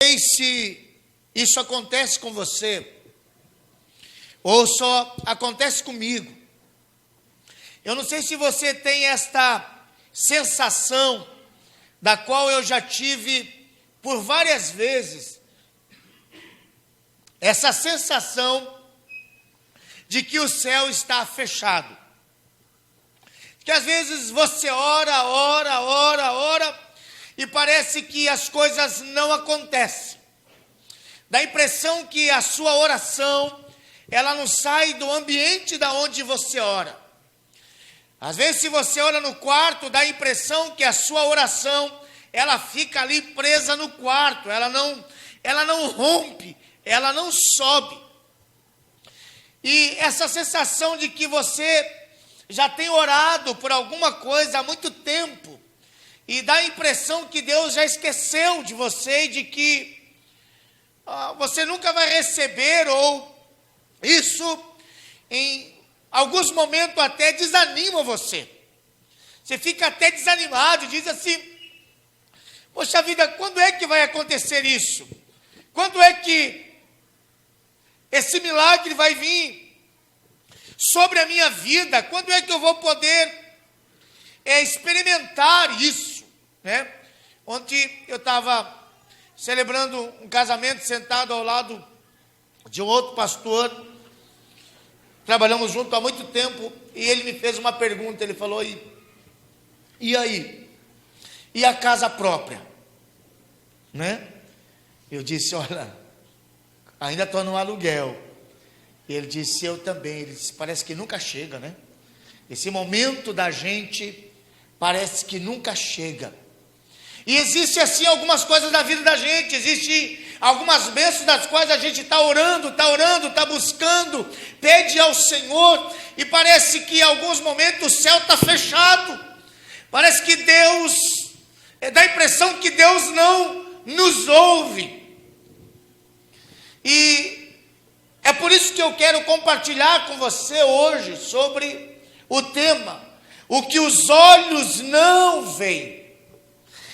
sei se isso acontece com você, ou só acontece comigo. Eu não sei se você tem esta sensação, da qual eu já tive por várias vezes, essa sensação de que o céu está fechado. Que às vezes você ora, e parece que as coisas não acontecem. Dá a impressão que a sua oração, ela não sai do ambiente da onde você ora. Às vezes, se você ora no quarto, dá a impressão que a sua oração, ela fica ali presa no quarto, ela não rompe, ela não sobe. E essa sensação de que você já tem orado por alguma coisa há muito tempo, e dá a impressão que Deus já esqueceu de você, e de que você nunca vai receber, ou isso em alguns momentos até desanima você. Você fica até desanimado e diz assim: poxa vida, quando é que vai acontecer isso? Quando é que esse milagre vai vir sobre a minha vida? Quando é que eu vou poder experimentar isso? Né? Ontem eu estava celebrando um casamento, sentado ao lado de um outro pastor. Trabalhamos junto há muito tempo, e ele me fez uma pergunta. Ele falou: e aí? E a casa própria? Né? Eu disse: olha, ainda estou no aluguel. E ele disse: eu também. Ele disse: parece que nunca chega, né? Esse momento da gente parece que nunca chega. E existe assim algumas coisas da vida da gente, existe algumas bênçãos das quais a gente está orando, está buscando, pede ao Senhor, e parece que em alguns momentos o céu está fechado. Parece que Deus, dá a impressão que Deus não nos ouve. E é por isso que eu quero compartilhar com você hoje sobre o tema: o que os olhos não veem.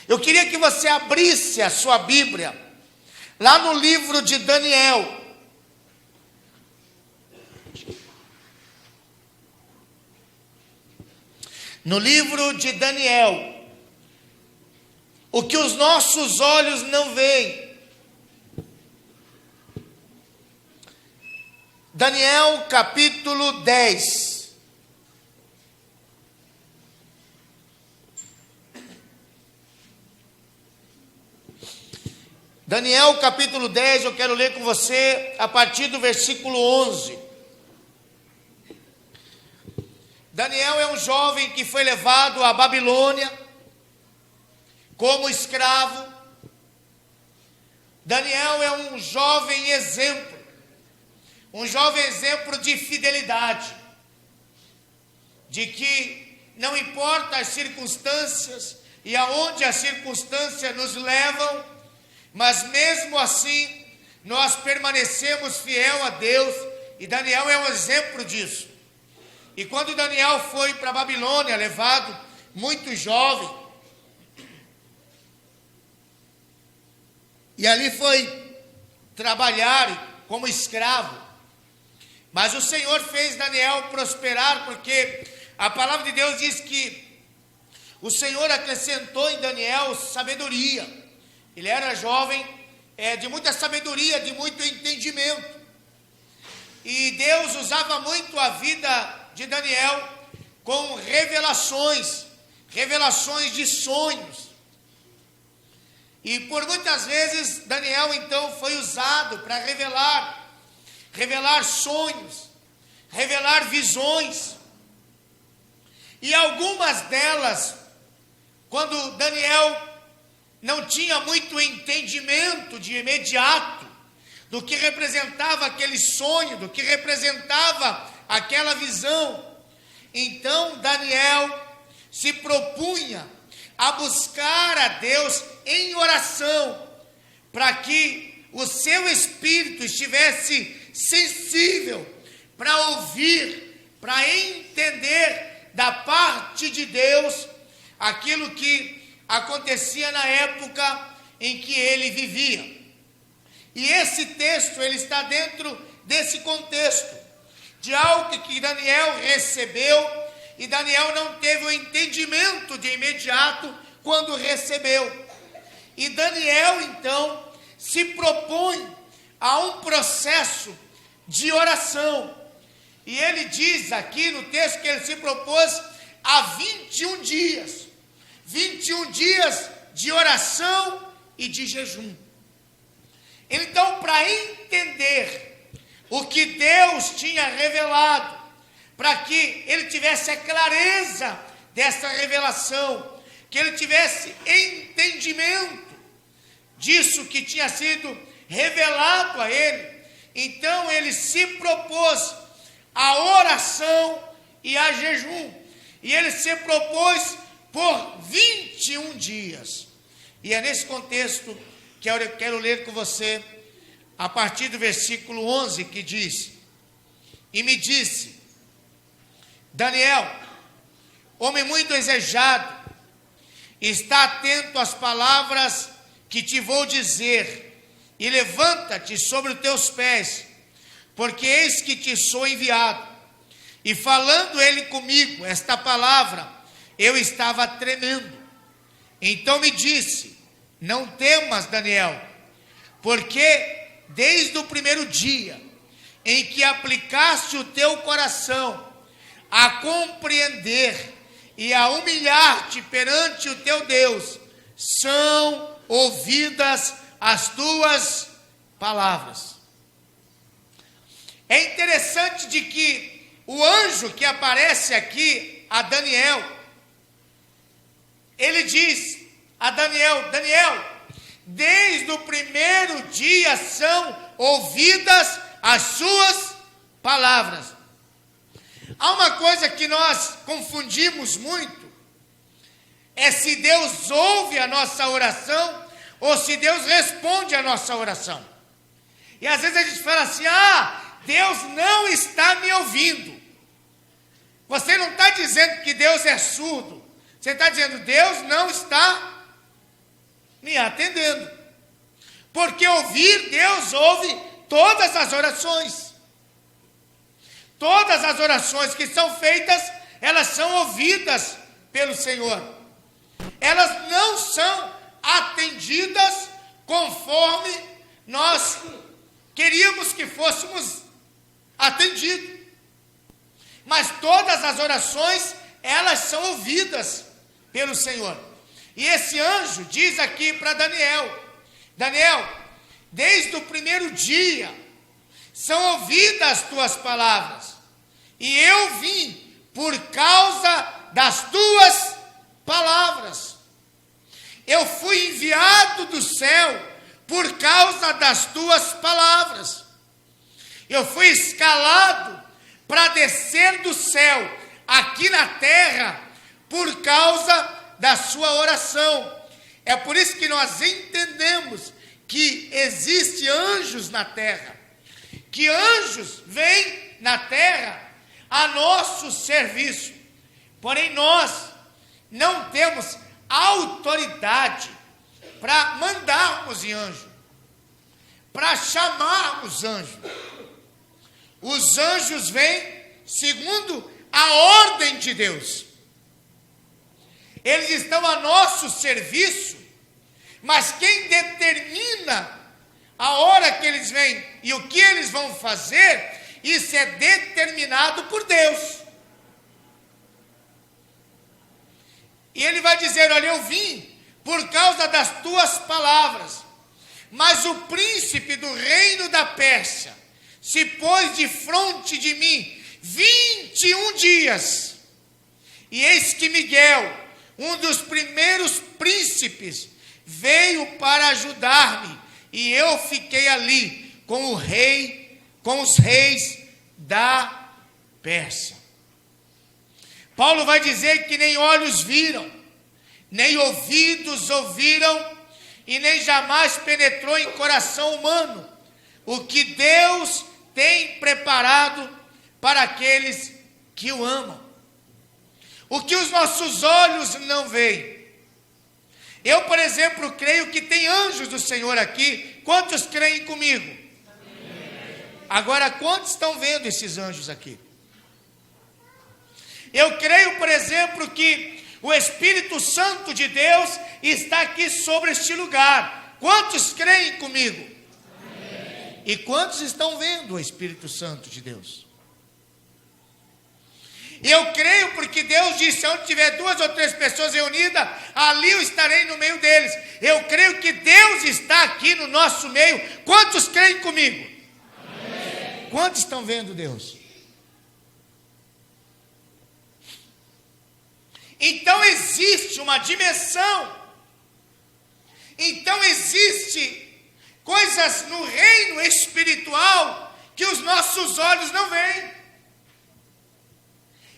Eu queria que você abrisse a sua Bíblia lá no livro de Daniel. No livro de Daniel. O que os nossos olhos não veem. Daniel capítulo 10. Daniel capítulo 10, eu quero ler com você a partir do versículo 11. Daniel é um jovem que foi levado à Babilônia como escravo. Daniel é um jovem exemplo de fidelidade, de que não importa as circunstâncias e aonde as circunstâncias nos levam, mas mesmo assim, nós permanecemos fiel a Deus, e Daniel é um exemplo disso. E quando Daniel foi para a Babilônia, levado muito jovem, e ali foi trabalhar como escravo, mas o Senhor fez Daniel prosperar, porque a palavra de Deus diz que o Senhor acrescentou em Daniel sabedoria. Ele era jovem, de muita sabedoria, de muito entendimento. E Deus usava muito a vida de Daniel com revelações de sonhos. E por muitas vezes Daniel então foi usado para revelar sonhos, revelar visões. E algumas delas, quando Daniel não tinha muito entendimento de imediato do que representava aquele sonho, do que representava aquela visão, então Daniel se propunha a buscar a Deus em oração, para que o seu espírito estivesse sensível para ouvir, para entender da parte de Deus aquilo que acontecia na época em que ele vivia. E esse texto, ele está dentro desse contexto, de algo que Daniel recebeu, e Daniel não teve o entendimento de imediato quando recebeu. E Daniel, então, se propõe a um processo de oração. E ele diz aqui no texto que ele se propôs a 21 dias. 21 dias de oração e de jejum. Então, para entender o que Deus tinha revelado, para que ele tivesse a clareza dessa revelação, que ele tivesse entendimento disso que tinha sido revelado a ele, então ele se propôs a oração e a jejum, e ele se propôs por 21 dias, e é nesse contexto que eu quero ler com você, a partir do versículo 11, que diz: e me disse, Daniel, homem muito desejado, está atento às palavras que te vou dizer, e levanta-te sobre os teus pés, porque eis que te sou enviado. E falando ele comigo esta palavra, eu estava tremendo. Então me disse, não temas, Daniel, porque desde o primeiro dia em que aplicaste o teu coração a compreender e a humilhar-te perante o teu Deus, são ouvidas as tuas palavras. É interessante de que o anjo que aparece aqui a Daniel, ele diz a Daniel, Daniel, desde o primeiro dia são ouvidas as suas palavras. Há uma coisa que nós confundimos muito, é se Deus ouve a nossa oração, ou se Deus responde a nossa oração. E às vezes a gente fala assim, Deus não está me ouvindo. Você não está dizendo que Deus é surdo, você está dizendo, Deus não está me atendendo. Porque ouvir, Deus ouve todas as orações. Todas as orações que são feitas, elas são ouvidas pelo Senhor. Elas não são atendidas conforme nós queríamos que fôssemos atendidos. Mas todas as orações, elas são ouvidas pelo Senhor. E esse anjo diz aqui para Daniel, Daniel, desde o primeiro dia, são ouvidas as tuas palavras, e eu vim por causa das tuas palavras. Eu fui enviado do céu por causa das tuas palavras. Eu fui escalado para descer do céu aqui na terra por causa da sua oração. É por isso que nós entendemos que existem anjos na terra, que anjos vêm na terra a nosso serviço. Porém, nós não temos autoridade para mandarmos em anjo, para chamarmos anjo. Os anjos vêm segundo a ordem de Deus. Eles estão a nosso serviço, mas quem determina a hora que eles vêm e o que eles vão fazer, isso é determinado por Deus. E ele vai dizer, olha, eu vim por causa das tuas palavras, mas o príncipe do reino da Pérsia se pôs de fronte de mim 21 dias, e eis que Miguel, um dos primeiros príncipes, veio para ajudar-me, e eu fiquei ali com o rei, com os reis da Pérsia. Paulo vai dizer que nem olhos viram, nem ouvidos ouviram, e nem jamais penetrou em coração humano o que Deus tem preparado para aqueles que o amam. O que os nossos olhos não veem, Eu, por exemplo, creio que tem anjos do Senhor aqui. Quantos creem comigo? Amém. Agora, quantos estão vendo esses anjos aqui? Eu creio, por exemplo, que o Espírito Santo de Deus está aqui sobre este lugar. Quantos creem comigo? Amém. E quantos estão vendo o Espírito Santo de Deus? Eu creio porque Deus disse, onde tiver 2 ou 3 pessoas reunidas, ali eu estarei no meio deles. Eu creio que Deus está aqui no nosso meio. Quantos creem comigo? Amém. Quantos estão vendo Deus? Então existe uma dimensão. Então existe coisas no reino espiritual que os nossos olhos não veem.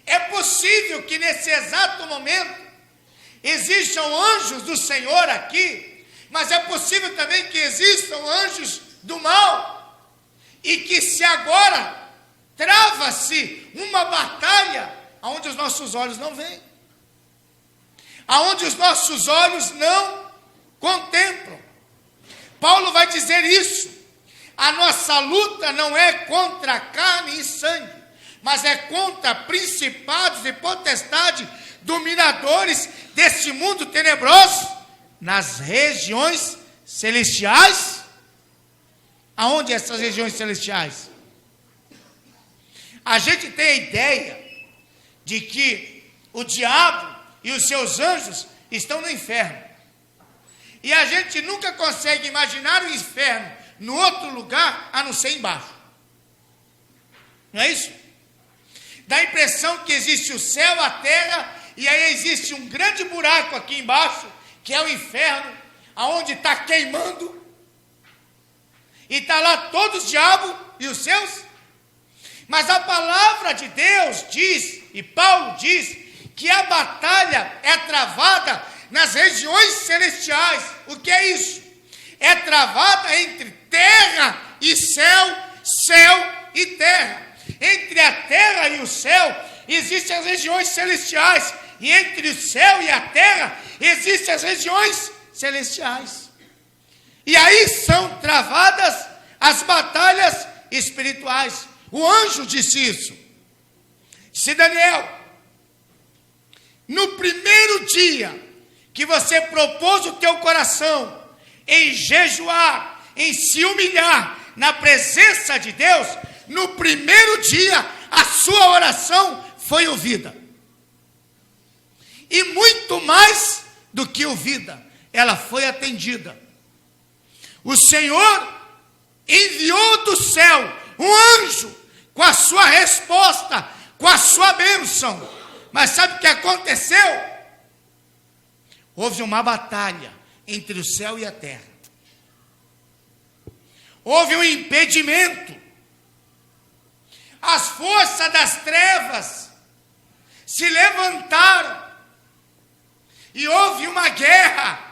É possível que nesse exato momento existam anjos do Senhor aqui, mas é possível também que existam anjos do mal, e que se agora trava-se uma batalha onde os nossos olhos não veem, aonde os nossos olhos não contemplam. Paulo vai dizer isso: a nossa luta não é contra carne e sangue, mas é contra principados e potestades, dominadores desse mundo tenebroso, nas regiões celestiais. Aonde essas regiões celestiais? A gente tem a ideia de que o diabo e os seus anjos estão no inferno. E a gente nunca consegue imaginar o inferno no outro lugar, a não ser embaixo. Não é isso? Dá a impressão que existe o céu, a terra, e aí existe um grande buraco aqui embaixo, que é o inferno, aonde está queimando, e está lá todos os diabos e os seus. Mas a palavra de Deus diz, e Paulo diz, que a batalha é travada nas regiões celestiais. O que é isso? É travada entre terra e céu, céu e terra. Entre a terra e o céu existem as regiões celestiais, e entre o céu e a terra existem as regiões celestiais. E aí são travadas as batalhas espirituais. O anjo disse isso. Disse: Daniel, no primeiro dia que você propôs o teu coração em jejuar, em se humilhar na presença de Deus, no primeiro dia a sua oração foi ouvida. E muito mais do que ouvida, ela foi atendida. O Senhor enviou do céu um anjo com a sua resposta, com a sua bênção. Mas sabe o que aconteceu? Houve uma batalha entre o céu e a terra. Houve um impedimento. As forças das trevas se levantaram e houve uma guerra.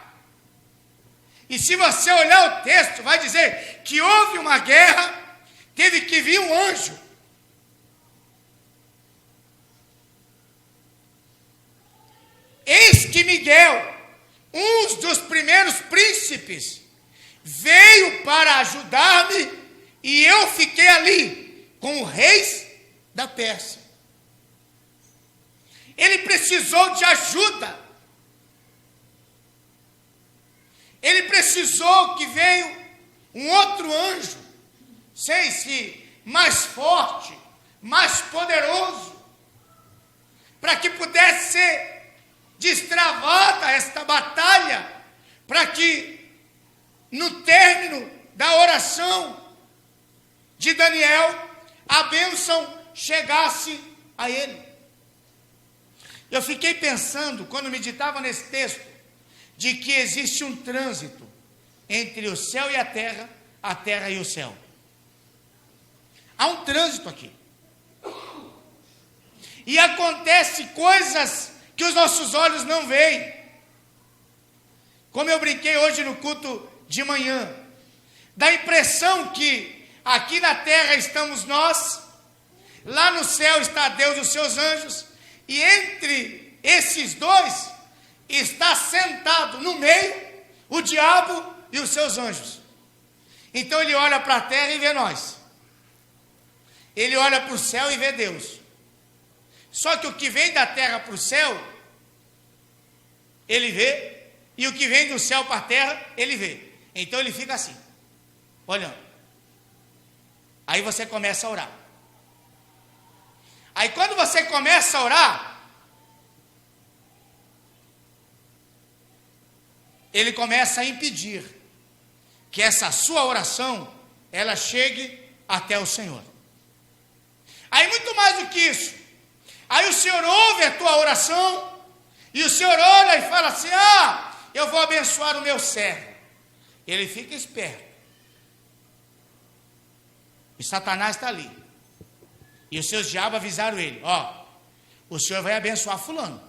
E se você olhar o texto, vai dizer que houve uma guerra, teve que vir um anjo. Eis que Miguel, um dos primeiros príncipes, veio para ajudar-me, e eu fiquei ali com o rei da Pérsia. Ele precisou de ajuda. Ele precisou que veio um outro anjo, sei se mais forte, mais poderoso, para que pudesse ser destravada esta batalha, para que no término da oração de Daniel, a bênção chegasse a ele. Eu fiquei pensando, quando meditava nesse texto, de que existe um trânsito entre o céu e a terra e o céu. Há um trânsito aqui. E acontece coisas que os nossos olhos não veem. Como eu brinquei hoje no culto de manhã, dá a impressão que aqui na terra estamos nós, lá no céu está Deus e os seus anjos, e entre esses dois está sentado no meio, o diabo e os seus anjos. Então ele olha para a terra e vê nós. Ele olha para o céu e vê Deus. Só que o que vem da terra para o céu, ele vê, e o que vem do céu para a terra, ele vê. Então ele fica assim, olhando. Aí você começa a orar. Aí quando você começa a orar, ele começa a impedir que essa sua oração, ela chegue até o Senhor. Aí muito mais do que isso, aí o Senhor ouve a tua oração, e o Senhor olha e fala assim, eu vou abençoar o meu servo. Ele fica esperto. E Satanás está ali. E os seus diabos avisaram ele, o Senhor vai abençoar fulano.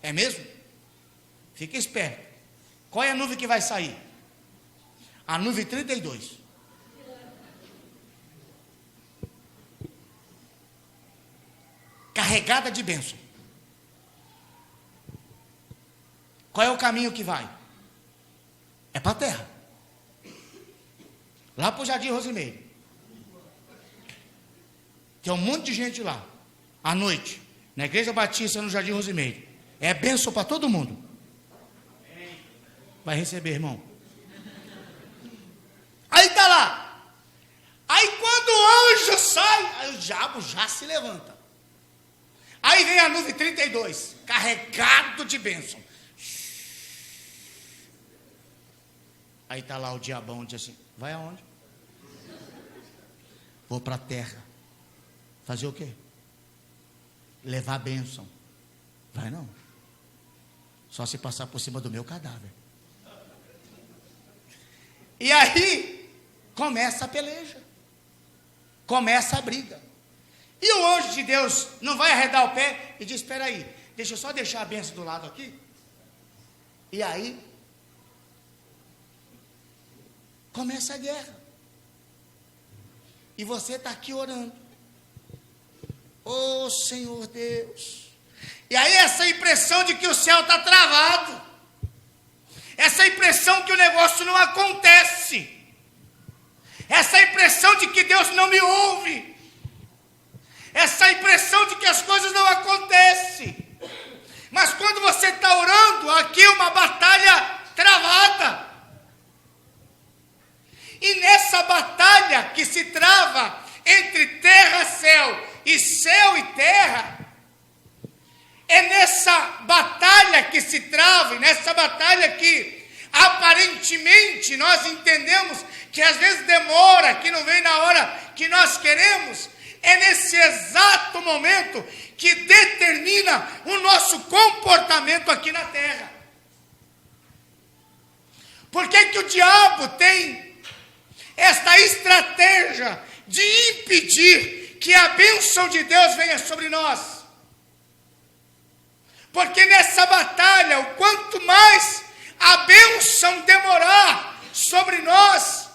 É mesmo? Fica esperto. Qual é a nuvem que vai sair? A nuvem 32. Carregada de bênção. Qual é o caminho que vai? É para a terra. Lá para o Jardim Rosimeiro. Tem um monte de gente lá. À noite. Na Igreja Batista no Jardim Rosimeiro. É bênção para todo mundo. Vai receber, irmão. Aí está lá. Aí quando o anjo sai, aí o diabo já se levanta. Aí vem a nuvem 32, carregado de bênção. Aí está lá o diabão, diz assim, vai aonde? Vou para a terra. Fazer o quê? Levar a bênção. Vai não. Só se passar por cima do meu cadáver. E aí, começa a peleja. Começa a briga. E o anjo de Deus não vai arredar o pé e diz, espera aí, deixa eu só deixar a bênção do lado aqui. E aí, começa a guerra. E você está aqui orando. Oh, Senhor Deus. E aí essa impressão de que o céu está travado. Essa impressão que o negócio não acontece. Essa impressão de que Deus não me ouve. Essa impressão de que as coisas não acontecem. Mas quando você está orando, aqui é uma batalha travada. E nessa batalha que se trava entre terra e céu e terra, é nessa batalha que se trava, e nessa batalha que aparentemente nós entendemos que às vezes demora, que não vem na hora que nós queremos, é nesse exato momento que determina o nosso comportamento aqui na terra. Por que que o diabo tem esta estratégia de impedir que a bênção de Deus venha sobre nós? Porque nessa batalha, o quanto mais a bênção demorar sobre nós,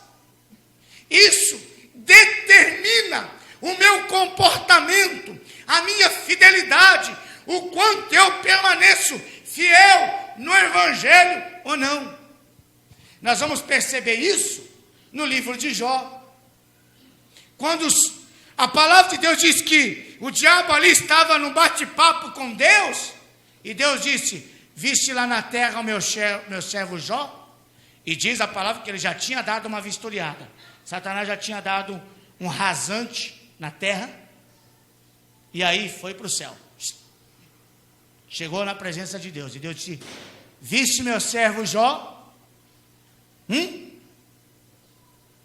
isso determina o meu comportamento, a minha fidelidade, o quanto eu permaneço fiel no Evangelho ou não. Nós vamos perceber isso no livro de Jó. Quando a palavra de Deus diz que o diabo ali estava no bate-papo com Deus, e Deus disse, viste lá na terra o meu servo Jó? E diz a palavra que ele já tinha dado uma vistoriada. Satanás já tinha dado um rasante na terra, e aí foi para o céu. Chegou na presença de Deus, e Deus disse, viste meu servo Jó?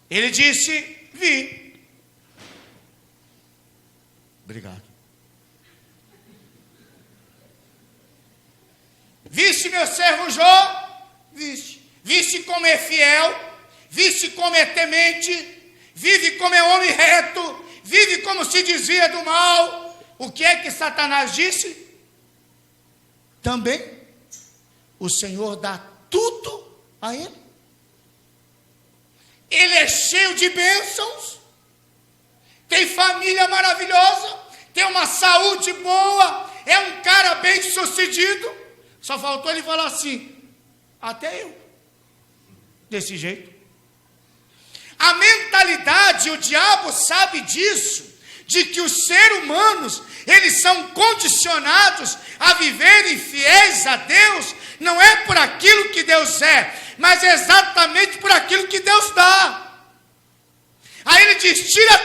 Ele disse, vi. Obrigado. Viste meu servo Jó? Viste. Viste como é fiel, viste como é temente, vive como é homem reto, vive como se desvia do mal. O que é que Satanás disse? Também o Senhor dá tudo a ele. Ele é cheio de bênçãos, tem família maravilhosa, tem uma saúde boa, é um cara bem sucedido. Só faltou ele falar assim: até eu. Desse jeito. A mentalidade, o diabo sabe disso, de que os seres humanos, eles são condicionados a viverem fiéis a Deus, não é por aquilo que Deus é, mas exatamente por aquilo que Deus dá. Aí ele diz: tira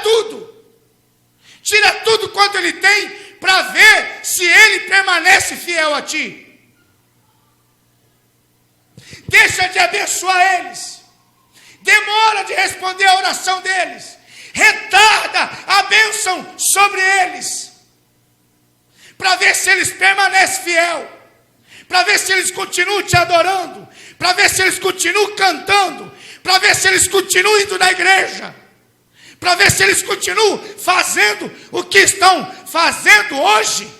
tudo quanto ele tem, para ver se ele permanece fiel a ti. Deixa de abençoar eles, demora de responder a oração deles, retarda a bênção sobre eles, para ver se eles permanecem fiel, para ver se eles continuam te adorando, para ver se eles continuam cantando, para ver se eles continuam indo na igreja, para ver se eles continuam fazendo o que estão fazendo hoje,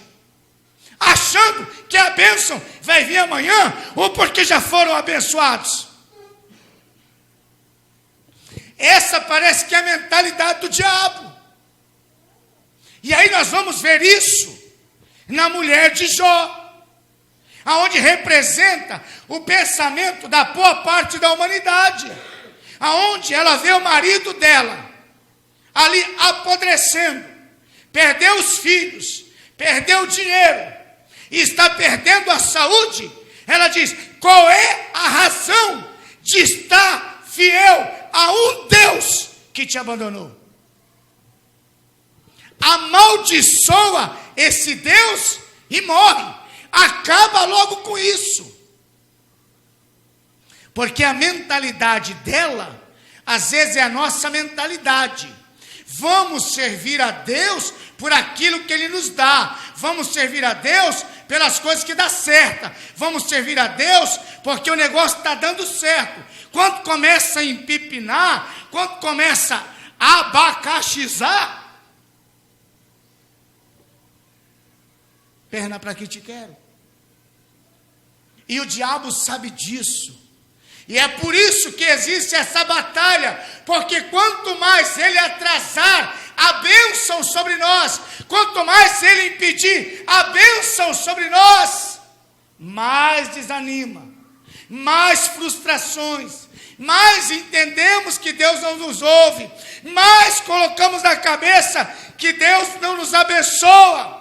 achando que a bênção vai vir amanhã, ou porque já foram abençoados. Essa parece que é a mentalidade do diabo. E aí nós vamos ver isso na mulher de Jó, aonde representa o pensamento da boa parte da humanidade, aonde ela vê o marido dela ali apodrecendo, perdeu os filhos, perdeu o dinheiro, e está perdendo a saúde. Ela diz: qual é a razão de estar fiel a um Deus que te abandonou? Amaldiçoa esse Deus e morre. Acaba logo com isso. Porque a mentalidade dela, às vezes, é a nossa mentalidade. Vamos servir a Deus por aquilo que Ele nos dá. Vamos servir a Deus pelas coisas que dá certo. Vamos servir a Deus porque o negócio está dando certo. Quando começa a empipinar, quando começa a abacaxizar, perna para que te quero. E o diabo sabe disso. E é por isso que existe essa batalha, porque quanto mais ele atrasar a bênção sobre nós, quanto mais ele impedir a bênção sobre nós, mais desanima, mais frustrações, mais entendemos que Deus não nos ouve, mais colocamos na cabeça que Deus não nos abençoa,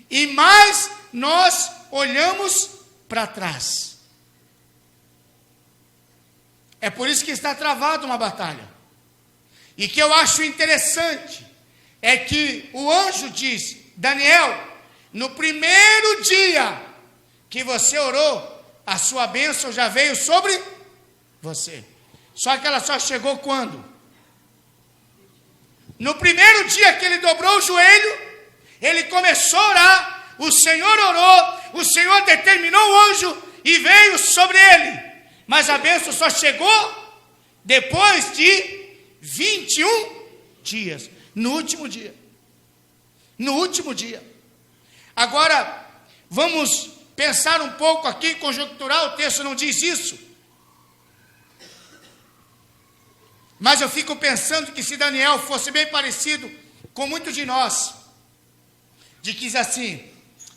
e mais nós olhamos para trás. É por isso que está travada uma batalha. E que eu acho interessante é que o anjo diz: Daniel, no primeiro dia que você orou, a sua bênção já veio sobre você. Só que ela só chegou quando? No primeiro dia que ele dobrou o joelho, ele começou a orar, o Senhor orou, o Senhor determinou o anjo e veio sobre ele. Mas a bênção só chegou depois de 21 dias. No último dia. No último dia. Agora, vamos pensar um pouco aqui, conjuntural, o texto não diz isso. Mas eu fico pensando que se Daniel fosse bem parecido com muitos de nós, de que diz assim: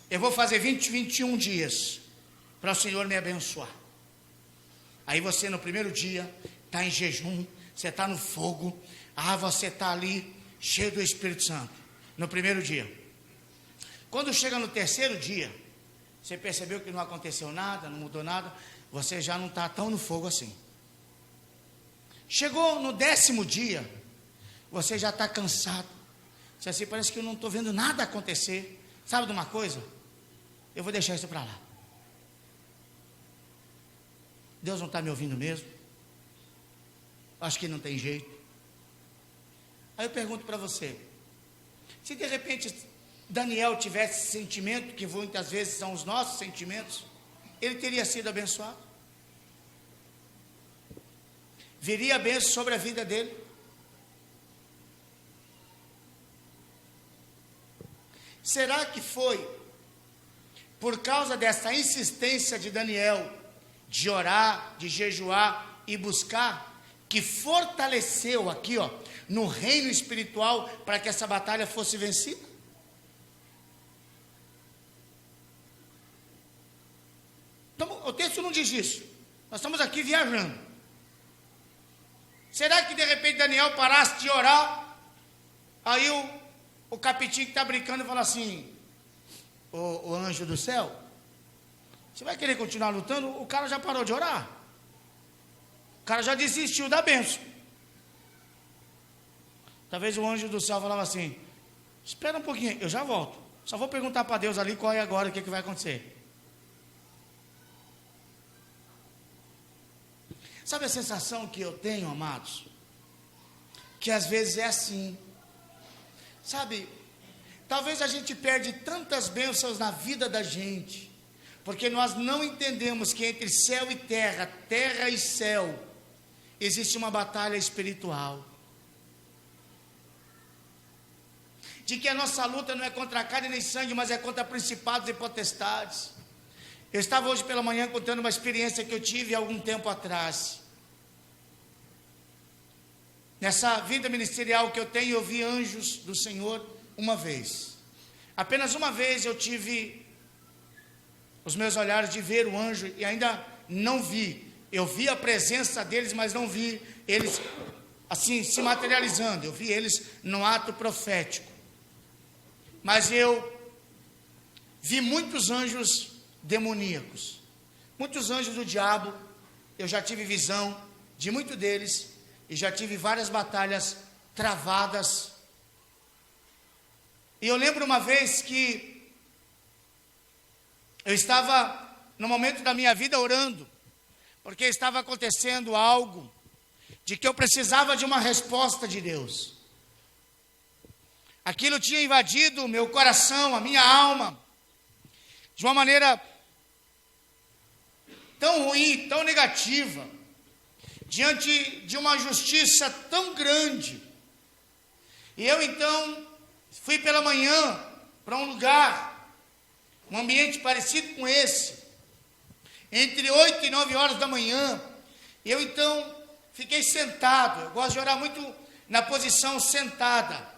eu vou fazer 21 dias para o Senhor me abençoar. Aí você no primeiro dia está em jejum, você está no fogo, você está ali cheio do Espírito Santo, no primeiro dia. Quando chega no terceiro dia, você percebeu que não aconteceu nada, não mudou nada, você já não está tão no fogo assim. Chegou no 10º dia, você já está cansado, você assim, parece que eu não estou vendo nada acontecer. Sabe de uma coisa? Eu vou deixar isso para lá. Deus não está me ouvindo mesmo? Acho que não tem jeito. Aí eu pergunto para você: se de repente Daniel tivesse esse sentimento, que muitas vezes são os nossos sentimentos, ele teria sido abençoado? Viria a bênção sobre a vida dele? Será que foi por causa dessa insistência de Daniel, de orar, de jejuar e buscar, que fortaleceu aqui, no reino espiritual, para que essa batalha fosse vencida? não diz isso? Nós estamos aqui viajando. Será que de repente Daniel parasse de orar? Aí o capitinho que está brincando fala assim: o anjo do céu, você vai querer continuar lutando? O cara já parou de orar. O cara já desistiu da bênção. Talvez o anjo do céu falava assim: espera um pouquinho, eu já volto. Só vou perguntar para Deus ali qual é agora, o que vai acontecer. Sabe a sensação que eu tenho, amados? Que às vezes é assim. Sabe, talvez a gente perde tantas bênçãos na vida da gente, porque nós não entendemos que entre céu e terra, terra e céu, existe uma batalha espiritual. De que a nossa luta não é contra carne nem sangue, mas é contra principados e potestades. Eu estava hoje pela manhã contando uma experiência que eu tive há algum tempo atrás. Nessa vida ministerial que eu tenho, eu vi anjos do Senhor uma vez. Apenas uma vez eu tive os meus olhares de ver o anjo e ainda não vi. Eu vi a presença deles, mas não vi eles assim se materializando. Eu vi eles no ato profético. Mas eu vi muitos anjos demoníacos, muitos anjos do diabo. Eu já tive visão de muitos deles e já tive várias batalhas travadas. E eu lembro uma vez que eu estava no momento da minha vida orando, porque estava acontecendo algo de que eu precisava de uma resposta de Deus. Aquilo tinha invadido o meu coração, a minha alma, de uma maneira tão ruim, tão negativa, diante de uma justiça tão grande. E eu então fui pela manhã para um lugar, um ambiente parecido com esse, entre 8 e 9 horas da manhã. E eu então fiquei sentado. Eu gosto de orar muito na posição sentada.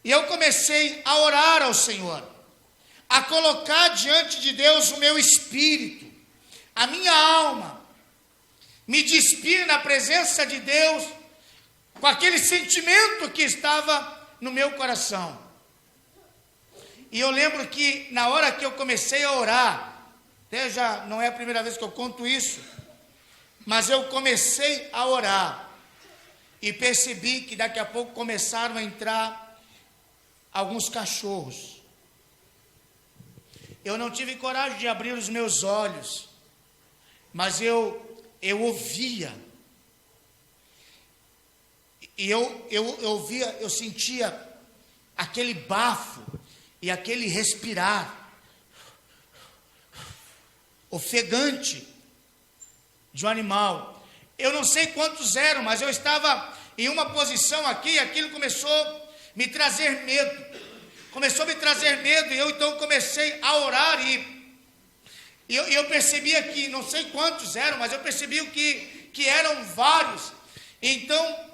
E eu comecei a orar ao Senhor, a colocar diante de Deus o meu espírito, a minha alma, me despir na presença de Deus, com aquele sentimento que estava no meu coração. E eu lembro que na hora que eu comecei a orar, até já não é a primeira vez que eu conto isso, mas eu comecei a orar, e percebi que daqui a pouco começaram a entrar alguns cachorros. Eu não tive coragem de abrir os meus olhos, mas eu ouvia, e eu via, eu sentia aquele bafo e aquele respirar ofegante de um animal. Eu não sei quantos eram, mas eu estava em uma posição aqui, e aquilo começou a me trazer medo. E eu então comecei a orar, e eu percebia que, não sei quantos eram, mas eu percebi que eram vários. Então,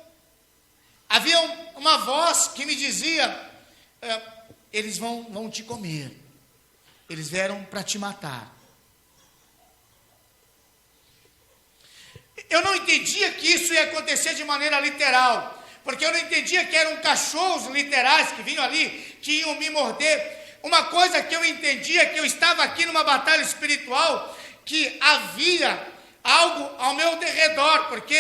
havia uma voz que me dizia: eles vão te comer, eles vieram para te matar. Eu não entendia que isso ia acontecer de maneira literal, porque eu não entendia que eram cachorros literais que vinham ali, que iam me morder. Uma coisa que eu entendia é que eu estava aqui numa batalha espiritual, que havia algo ao meu derredor, porque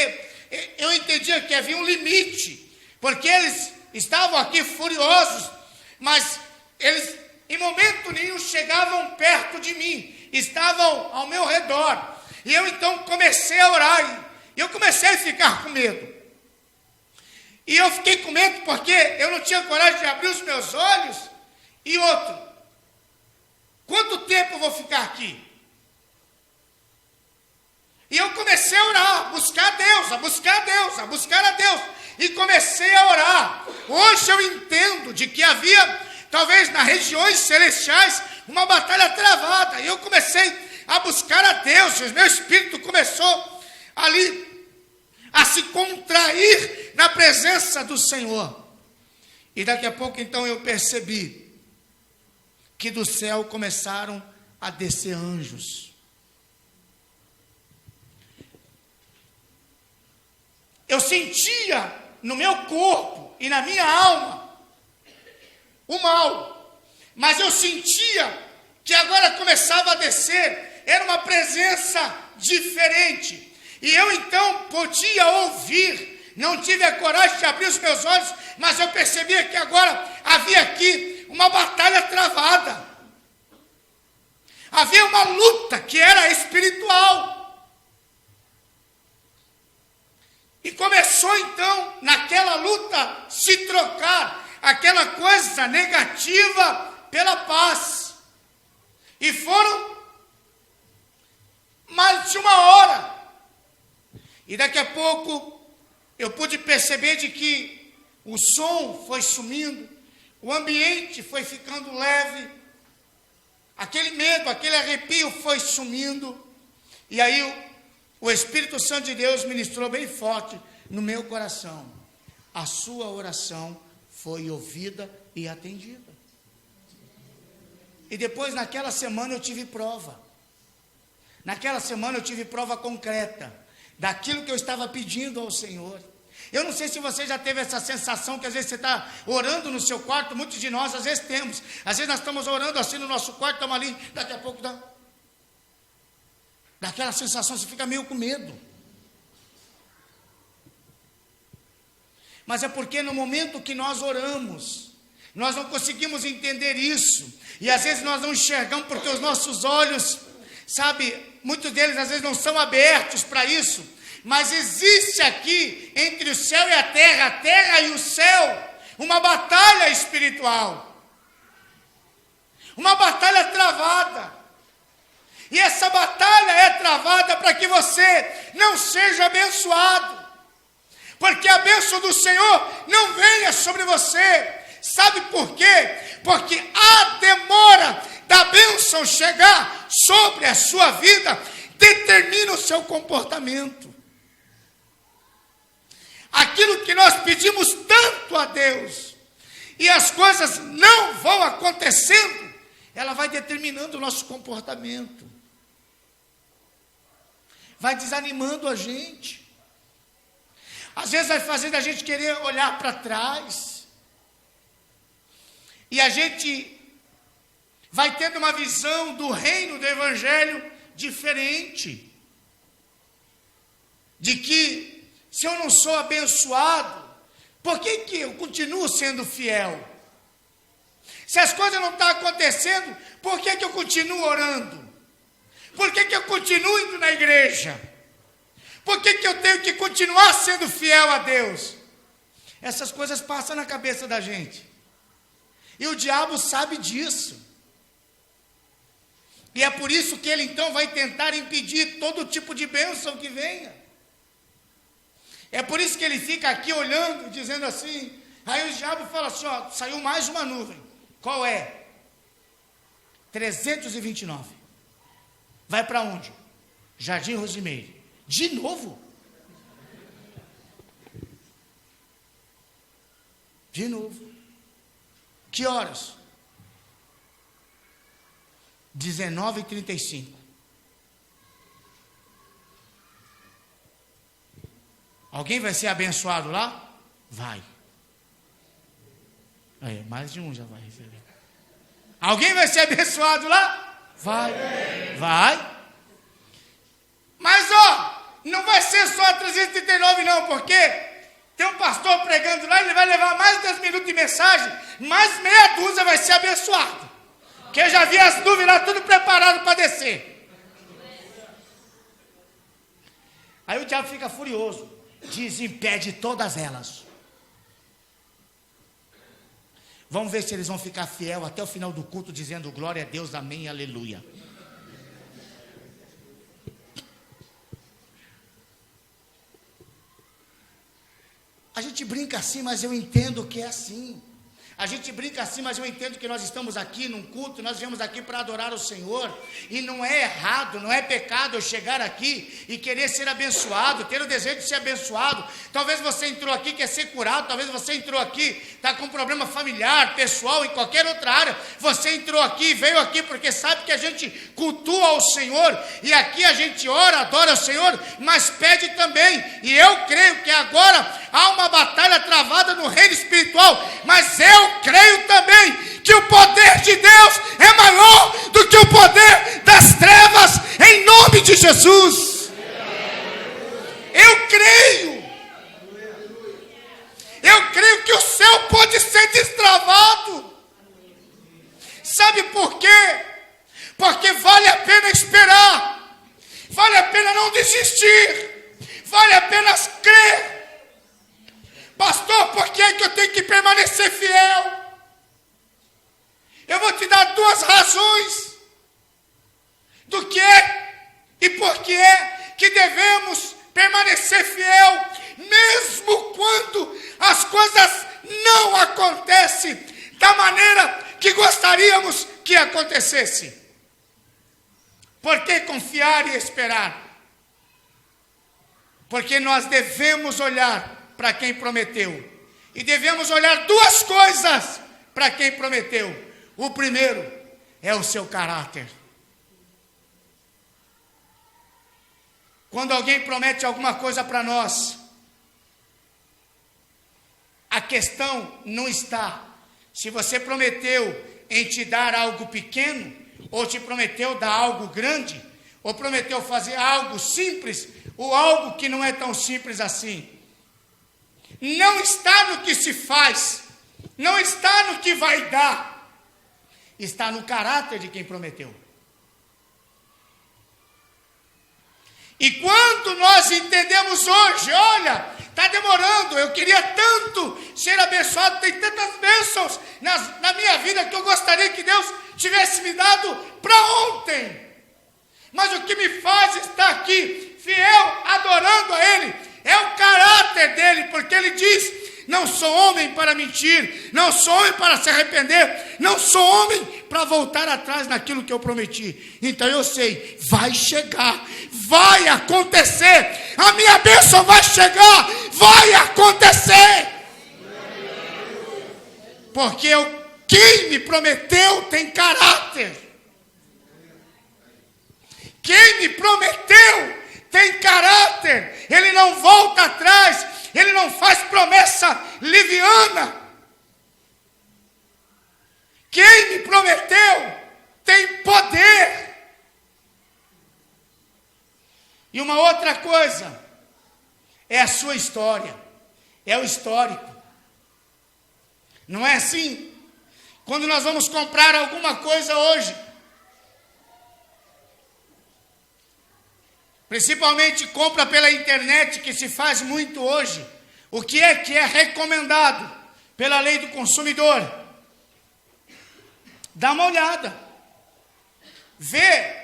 eu entendia que havia um limite, porque eles estavam aqui furiosos, mas eles em momento nenhum chegavam perto de mim, estavam ao meu redor. E eu então comecei a orar, e eu comecei a ficar com medo. E eu fiquei com medo porque eu não tinha coragem de abrir os meus olhos. E outro, quanto tempo eu vou ficar aqui? E eu comecei a orar, a buscar a Deus. E comecei a orar. Hoje eu entendo de que havia, talvez nas regiões celestiais, uma batalha travada. E eu comecei a buscar a Deus. E o meu espírito começou ali a se contrair na presença do Senhor. E daqui a pouco então eu percebi que do céu começaram a descer anjos. sentia no meu corpo e na minha alma o mal, mas eu sentia que agora começava a descer, era uma presença diferente, e eu então podia ouvir, não tive a coragem de abrir os meus olhos, mas eu percebia que agora havia aqui uma batalha travada, havia uma luta que era espiritual, e começou então, naquela luta, se trocar aquela coisa negativa pela paz. E foram mais de uma hora. E daqui a pouco eu pude perceber de que o som foi sumindo, o ambiente foi ficando leve, aquele medo, aquele arrepio foi sumindo. E aí o Espírito Santo de Deus ministrou bem forte no meu coração: a sua oração foi ouvida e atendida. E depois, naquela semana, eu tive prova. Naquela semana eu tive prova concreta daquilo que eu estava pedindo ao Senhor. Eu não sei se você já teve essa sensação que às vezes você está orando no seu quarto. Muitos de nós às vezes temos. Às vezes nós estamos orando assim no nosso quarto, estamos ali, daqui a pouco dá aquela sensação, você fica meio com medo. Mas é porque no momento que nós oramos, nós não conseguimos entender isso. E às vezes nós não enxergamos porque os nossos olhos, sabe, muitos deles às vezes não são abertos para isso. Mas existe aqui, entre o céu e a terra e o céu, uma batalha espiritual. Uma batalha travada. E essa batalha é travada para que você não seja abençoado. Porque a bênção do Senhor não venha sobre você. Sabe por quê? Porque a demora da bênção chegar sobre a sua vida determina o seu comportamento. Aquilo que nós pedimos tanto a Deus e as coisas não vão acontecendo, ela vai determinando o nosso comportamento. Vai desanimando a gente. Às vezes vai fazendo a gente querer olhar para trás. E a gente vai tendo uma visão do reino, do evangelho diferente. De que, se eu não sou abençoado, por que eu continuo sendo fiel? Se as coisas não estão acontecendo, por que eu continuo orando? Por que eu continuo indo na igreja? Por que eu tenho que continuar sendo fiel a Deus? Essas coisas passam na cabeça da gente. E o diabo sabe disso. E é por isso que ele então vai tentar impedir todo tipo de bênção que venha. É por isso que ele fica aqui olhando, dizendo assim. Aí o diabo fala assim, ó, saiu mais uma nuvem. Qual é? 329. Vai para onde? Jardim Rosimeire. De novo? De novo. Que horas? 19h35. Alguém vai ser abençoado lá? Vai. Aí, mais de um já vai receber. Alguém vai ser abençoado lá? Vai. Vai. Mas não vai ser só 339 não, porque tem um pastor pregando lá, ele vai levar mais de 10 minutos de mensagem, mais meia dúzia vai ser abençoado. Porque eu já vi as nuvens lá tudo preparado para descer. Aí o diabo fica furioso. Desimpede todas elas. Vamos ver se eles vão ficar fiel até o final do culto, dizendo glória a Deus, amém, aleluia. A gente brinca assim, mas eu entendo que é assim. A gente brinca assim, mas eu entendo que nós estamos aqui num culto, nós viemos aqui para adorar o Senhor, e não é errado, não é pecado eu chegar aqui e querer ser abençoado, ter o desejo de ser abençoado. Talvez você entrou aqui quer ser curado, talvez você entrou aqui, está com problema familiar, pessoal, em qualquer outra área. Você entrou aqui, veio aqui porque sabe que a gente cultua o Senhor, e aqui a gente ora, adora o Senhor, mas pede também. E eu creio que agora há uma batalha travada no reino espiritual, mas eu creio também que o poder de Deus é maior do que o poder das trevas, em nome de Jesus. Eu creio que o céu pode ser destravado. Sabe por quê? Porque vale a pena esperar, vale a pena não desistir, vale a pena crer. Pastor, por que é que eu tenho que permanecer fiel? Eu vou te dar 2 razões do que é e por que é que devemos permanecer fiel, mesmo quando as coisas não acontecem da maneira que gostaríamos que acontecesse. Por que confiar e esperar? Porque nós devemos olhar para quem prometeu. E devemos olhar 2 coisas para quem prometeu. O primeiro é o seu caráter. Quando alguém promete alguma coisa para nós, a questão não está se você prometeu em te dar algo pequeno, ou te prometeu dar algo grande, ou prometeu fazer algo simples, ou algo que não é tão simples assim. Não está no que se faz, não está no que vai dar, está no caráter de quem prometeu. E quando nós entendemos hoje, olha, está demorando, eu queria tanto ser abençoado, tem tantas bênçãos na minha vida que eu gostaria que Deus tivesse me dado para ontem. Mas o que me faz estar aqui, fiel, adorando a Ele, é o caráter dele, porque Ele diz: não sou homem para mentir, não sou homem para se arrepender, não sou homem para voltar atrás naquilo que eu prometi. Então eu sei, vai chegar, vai acontecer, a minha bênção vai chegar, vai acontecer. Porque quem me prometeu tem caráter. Quem me prometeu tem caráter, ele não volta atrás, ele não faz promessa liviana. Quem me prometeu tem poder. E uma outra coisa, é a sua história, é o histórico. Não é assim? Quando nós vamos comprar alguma coisa hoje, principalmente compra pela internet, que se faz muito hoje, o que é recomendado pela lei do consumidor? Dá uma olhada, vê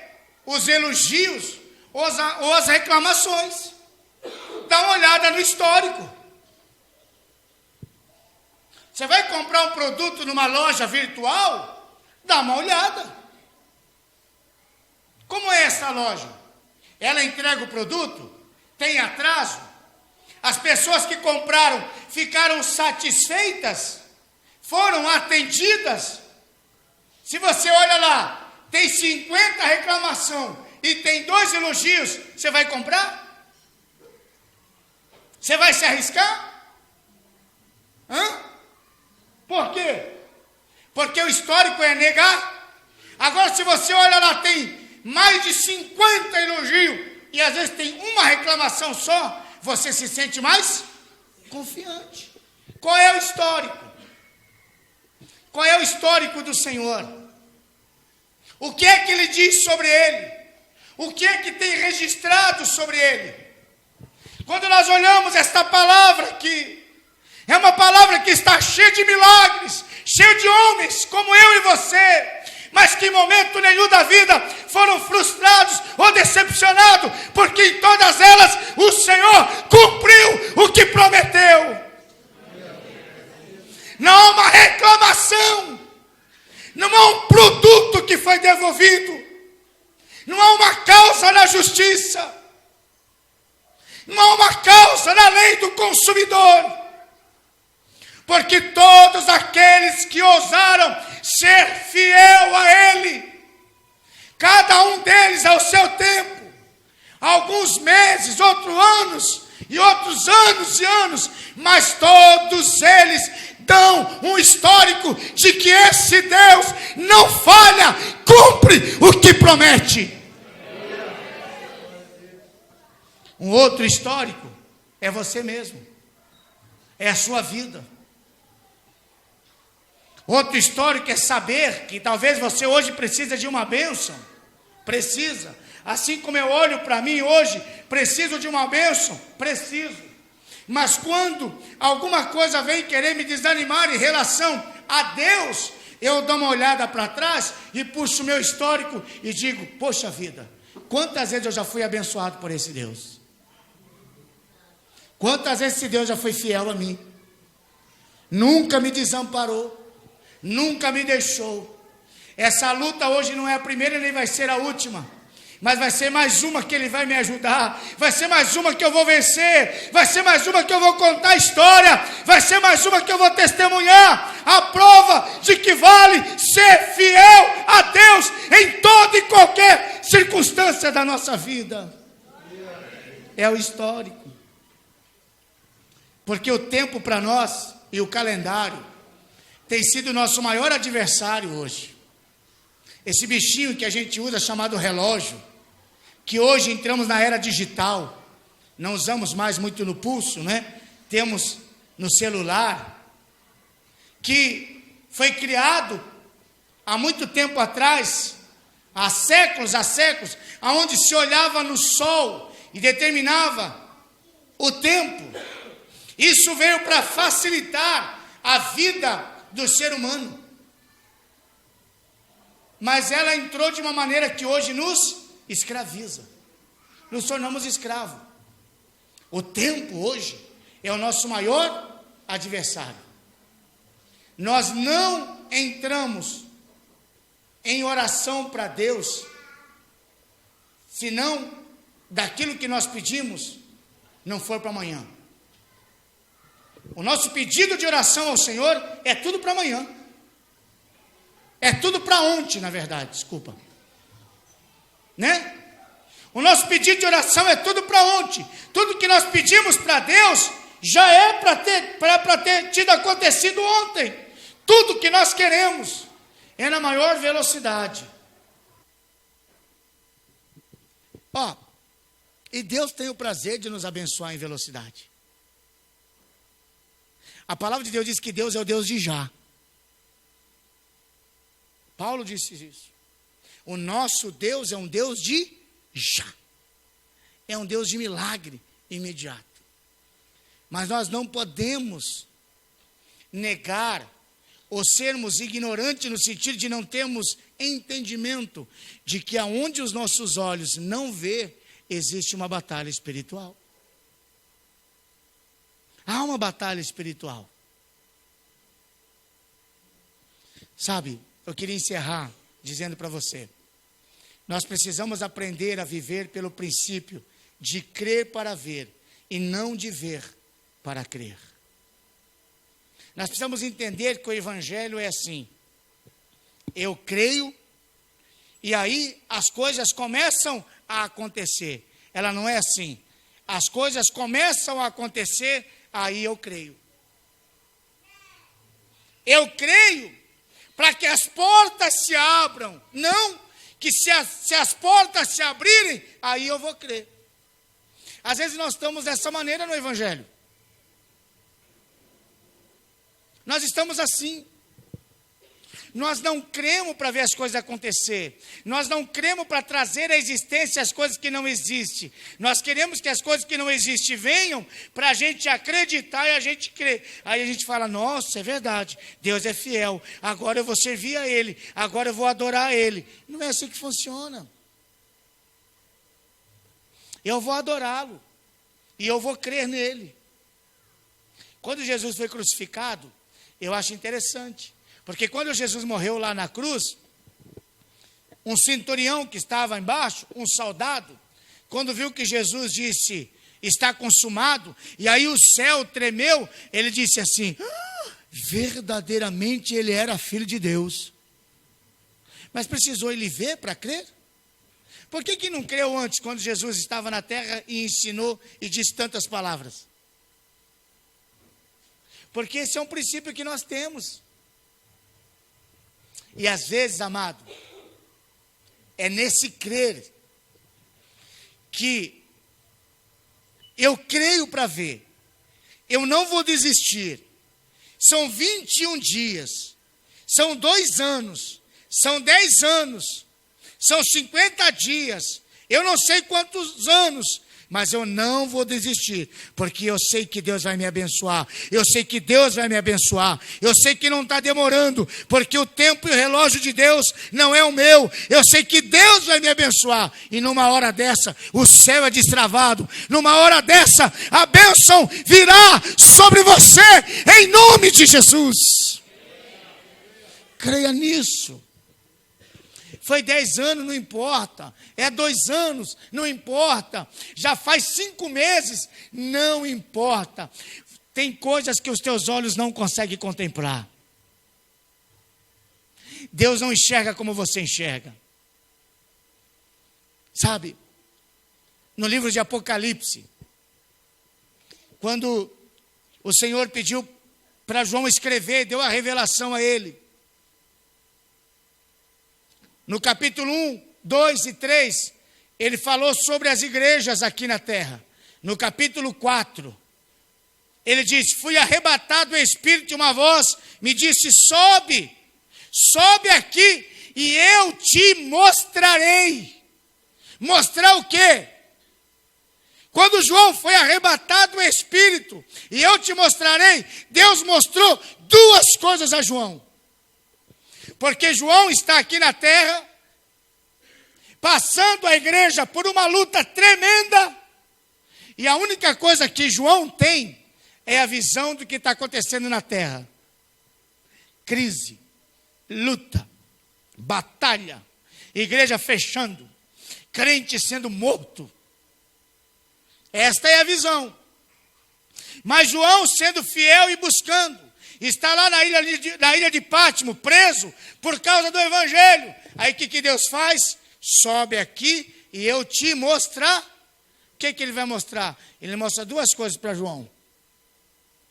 os elogios ou as reclamações, dá uma olhada no histórico. Você vai comprar um produto numa loja virtual? Dá uma olhada. Como é essa loja? Ela entrega o produto? Tem atraso? As pessoas que compraram ficaram satisfeitas? Foram atendidas? Se você olha lá, tem 50 reclamações e tem 2 elogios, você vai comprar? Você vai se arriscar? Por quê? Porque o histórico é negar. Agora, se você olha lá, tem mais de 50 elogios e às vezes tem uma reclamação só, você se sente mais confiante. Qual é o histórico? Qual é o histórico do Senhor? O que é que Ele diz sobre Ele? O que é que tem registrado sobre Ele? Quando nós olhamos esta palavra aqui, é uma palavra que está cheia de milagres, cheia de homens como eu e você, mas que em momento nenhum da vida foram frustrados ou decepcionados, porque em todas elas o Senhor cumpriu o que prometeu. Não há uma reclamação foi devolvido. Não há uma causa na justiça. Não há uma causa na lei do consumidor. Porque todos aqueles que ousaram ser fiel a Ele, cada um deles ao seu tempo, alguns meses, outros anos, e outros anos e anos, mas todos eles dão um histórico de que esse Deus não falha, cumpre o que promete. Um outro histórico é você mesmo, é a sua vida. Outro histórico é saber que talvez você hoje precisa de uma bênção, precisa. Assim como eu olho para mim hoje, preciso de uma bênção, preciso. Mas quando alguma coisa vem querer me desanimar em relação a Deus, eu dou uma olhada para trás e puxo o meu histórico e digo, poxa vida, quantas vezes eu já fui abençoado por esse Deus? Quantas vezes esse Deus já foi fiel a mim? Nunca me desamparou, nunca me deixou. Essa luta hoje não é a primeira nem vai ser a última. Mas vai ser mais uma que Ele vai me ajudar, vai ser mais uma que eu vou vencer, vai ser mais uma que eu vou contar a história, vai ser mais uma que eu vou testemunhar, a prova de que vale ser fiel a Deus em toda e qualquer circunstância da nossa vida. É o histórico. Porque o tempo para nós e o calendário tem sido o nosso maior adversário hoje. Esse bichinho que a gente usa chamado relógio, que hoje entramos na era digital, não usamos mais muito no pulso, né? Temos no celular, que foi criado há muito tempo atrás, há séculos, aonde se olhava no sol e determinava o tempo. Isso veio para facilitar a vida do ser humano. Mas ela entrou de uma maneira que hoje nos escraviza. Nos tornamos escravos. O tempo hoje é o nosso maior adversário. Nós não entramos em oração para Deus, senão daquilo que nós pedimos não for para amanhã. O nosso pedido de oração ao Senhor é tudo para amanhã. É tudo para ontem, na verdade, desculpa. Né? O nosso pedido de oração é tudo para ontem. Tudo que nós pedimos para Deus já é para ter tido acontecido ontem. Tudo que nós queremos é na maior velocidade. E Deus tem o prazer de nos abençoar em velocidade. A palavra de Deus diz que Deus é o Deus de já. Paulo disse isso. O nosso Deus é um Deus de já. É um Deus de milagre imediato. Mas nós não podemos negar ou sermos ignorantes no sentido de não termos entendimento de que aonde os nossos olhos não vê, existe uma batalha espiritual. Há uma batalha espiritual. Sabe, eu queria encerrar dizendo para você, nós precisamos aprender a viver pelo princípio de crer para ver e não de ver para crer. Nós precisamos entender que o Evangelho é assim, eu creio e aí as coisas começam a acontecer. Ela não é assim, as coisas começam a acontecer, aí eu creio. Eu creio para que as portas se abram, não que se as portas se abrirem, aí eu vou crer. Às vezes nós estamos dessa maneira no Evangelho. Nós estamos assim. Nós não cremos para ver as coisas acontecer. Nós não cremos para trazer à existência as coisas que não existem. Nós queremos que as coisas que não existem venham para a gente acreditar e a gente crer. Aí a gente fala, nossa, é verdade, Deus é fiel. Agora eu vou servir a Ele. Agora eu vou adorar a Ele. Não é assim que funciona. Eu vou adorá-lo. E eu vou crer nele. Quando Jesus foi crucificado, eu acho interessante. Porque quando Jesus morreu lá na cruz, Um centurião que estava embaixo, um soldado, quando viu que Jesus disse, está consumado, e aí o céu tremeu, ele disse assim, verdadeiramente ele era filho de Deus. Mas precisou ele ver para crer? Por que não creu antes, quando Jesus estava na terra e ensinou e disse tantas palavras? Porque esse é um princípio que nós temos. E às vezes, amado, é nesse crer que eu creio para ver, eu não vou desistir. São 21 dias, são 2 anos, são 10 anos, são 50 dias, eu não sei quantos anos, mas eu não vou desistir, porque eu sei que Deus vai me abençoar, eu sei que Deus vai me abençoar, eu sei que não está demorando, porque o tempo e o relógio de Deus não é o meu, eu sei que Deus vai me abençoar, e numa hora dessa, o céu é destravado, numa hora dessa, a bênção virá sobre você, em nome de Jesus. Creia nisso. Foi 10 anos, não importa. É 2 anos, não importa. Já faz 5 meses, não importa. Tem coisas que os teus olhos não conseguem contemplar. Deus não enxerga como você enxerga. Sabe, no livro de Apocalipse, quando o Senhor pediu para João escrever, deu a revelação a ele. No capítulo 1, 2 e 3, ele falou sobre as igrejas aqui na terra. No capítulo 4, ele diz, fui arrebatado o Espírito e uma voz me disse, sobe aqui e eu te mostrarei. Mostrar o quê? Quando João foi arrebatado o Espírito e eu te mostrarei, Deus mostrou 2 coisas a João. Porque João está aqui na terra, passando a igreja por uma luta tremenda, e a única coisa que João tem é a visão do que está acontecendo na terra. Crise, luta, batalha, igreja fechando, crente sendo morto. Esta é a visão. Mas João, sendo fiel e buscando, está lá na ilha de Pátimo, preso por causa do evangelho. Aí o que Deus faz? Sobe aqui e eu te mostrar. O que ele vai mostrar? Ele mostra 2 coisas para João.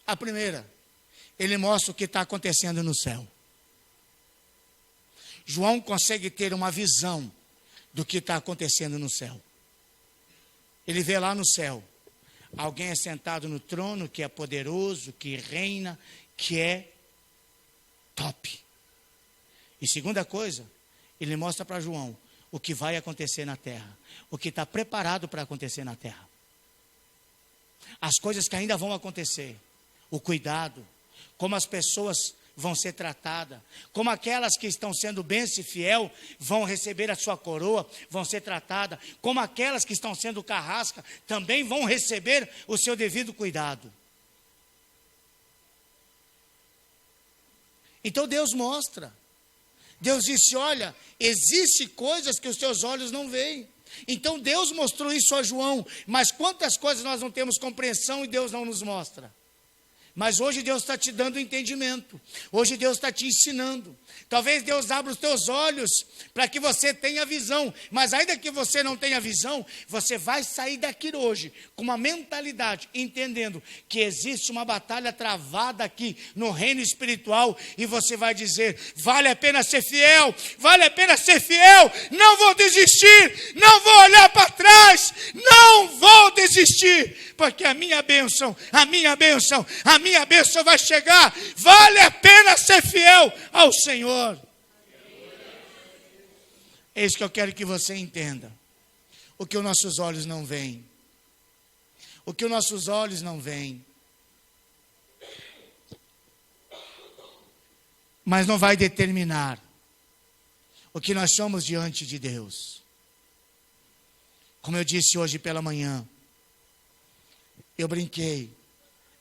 A primeira, ele mostra o que está acontecendo no céu. João consegue ter uma visão do que está acontecendo no céu. Ele vê lá no céu, alguém é sentado no trono, que é poderoso, que reina, que é top. E segunda coisa, ele mostra para João o que vai acontecer na terra, o que está preparado para acontecer na terra. As coisas que ainda vão acontecer, o cuidado, como as pessoas vão ser tratadas, como aquelas que estão sendo bênção e fiel vão receber a sua coroa, vão ser tratadas, como aquelas que estão sendo carrasca também vão receber o seu devido cuidado. Então Deus mostra. Deus disse, olha, existem coisas que os teus olhos não veem. Então Deus mostrou isso a João, mas quantas coisas nós não temos compreensão e Deus não nos mostra? Mas hoje Deus está te dando entendimento. Hoje Deus está te ensinando. Talvez Deus abra os teus olhos para que você tenha visão. Mas ainda que você não tenha visão, você vai sair daqui hoje com uma mentalidade, entendendo que existe uma batalha travada aqui no reino espiritual. E você vai dizer, vale a pena ser fiel, vale a pena ser fiel. Não vou desistir, não vou olhar para trás, não vou desistir. Porque a minha bênção vai chegar. Vale a pena ser fiel ao Senhor. É isso que eu quero que você entenda. O que os nossos olhos não veem. O que os nossos olhos não veem. Mas não vai determinar o que nós somos diante de Deus. Como eu disse hoje pela manhã, eu brinquei,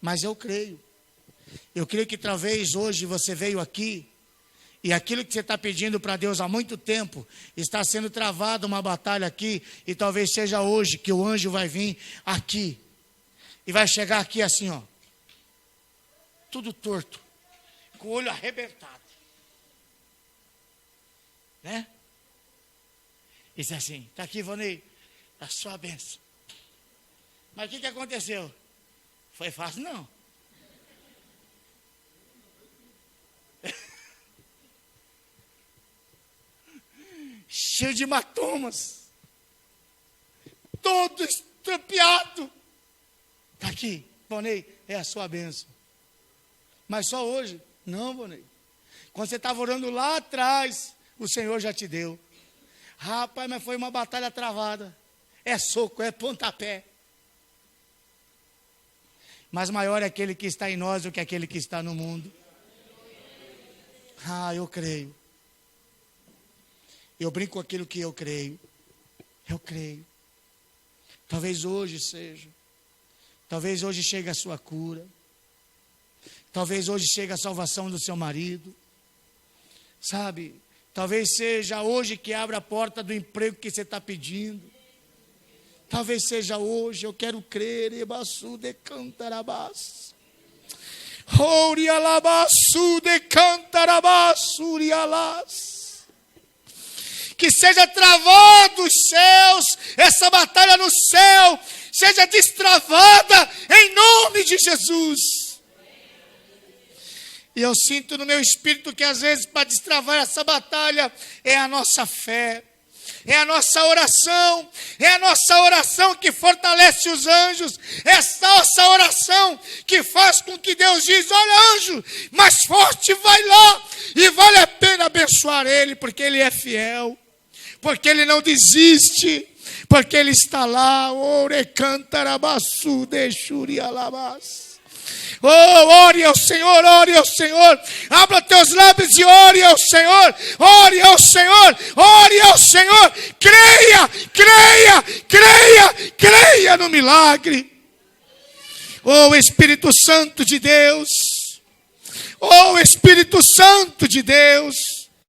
mas eu creio. Eu creio que talvez hoje você veio aqui E aquilo que você está pedindo para Deus há muito tempo, está sendo travada uma batalha aqui, e talvez seja hoje que o anjo vai vir aqui, e vai chegar aqui assim, ó, tudo torto, com o olho arrebentado, né? E diz assim, está aqui, Ivonei, a sua bênção. Mas o que aconteceu? Foi fácil? Não. Cheio de hematomas, todo estropiado. Está aqui, Ivonei, é a sua bênção. Mas só hoje? Não, Ivonei. Quando você estava orando lá atrás, o Senhor já te deu. Rapaz, mas foi uma batalha travada. É soco, é pontapé. Mas maior é aquele que está em nós do que aquele que está no mundo. Eu creio. Eu brinco com aquilo que eu creio. Eu creio. Talvez hoje seja. Talvez hoje chegue a sua cura. Talvez hoje chegue a salvação do seu marido. Sabe? Talvez seja hoje que abra a porta do emprego que você está pedindo. Talvez seja hoje, eu quero crer. Ebaçu de cantarabás. Orialabaçu de cantarabás. Urialás. Que seja travado os céus, essa batalha no céu, seja destravada em nome de Jesus. E eu sinto no meu espírito que às vezes para destravar essa batalha é a nossa fé, é a nossa oração que fortalece os anjos, é essa nossa oração que faz com que Deus diz, olha anjo, mais forte vai lá, e vale a pena abençoar ele, porque ele é fiel. Porque ele não desiste, porque ele está lá. Ore ao Senhor, ore ao Senhor. Abra teus lábios e ore ao Senhor. Ore ao Senhor, ore ao Senhor. Creia, creia, creia, creia no milagre. Espírito Santo de Deus. Espírito Santo de Deus.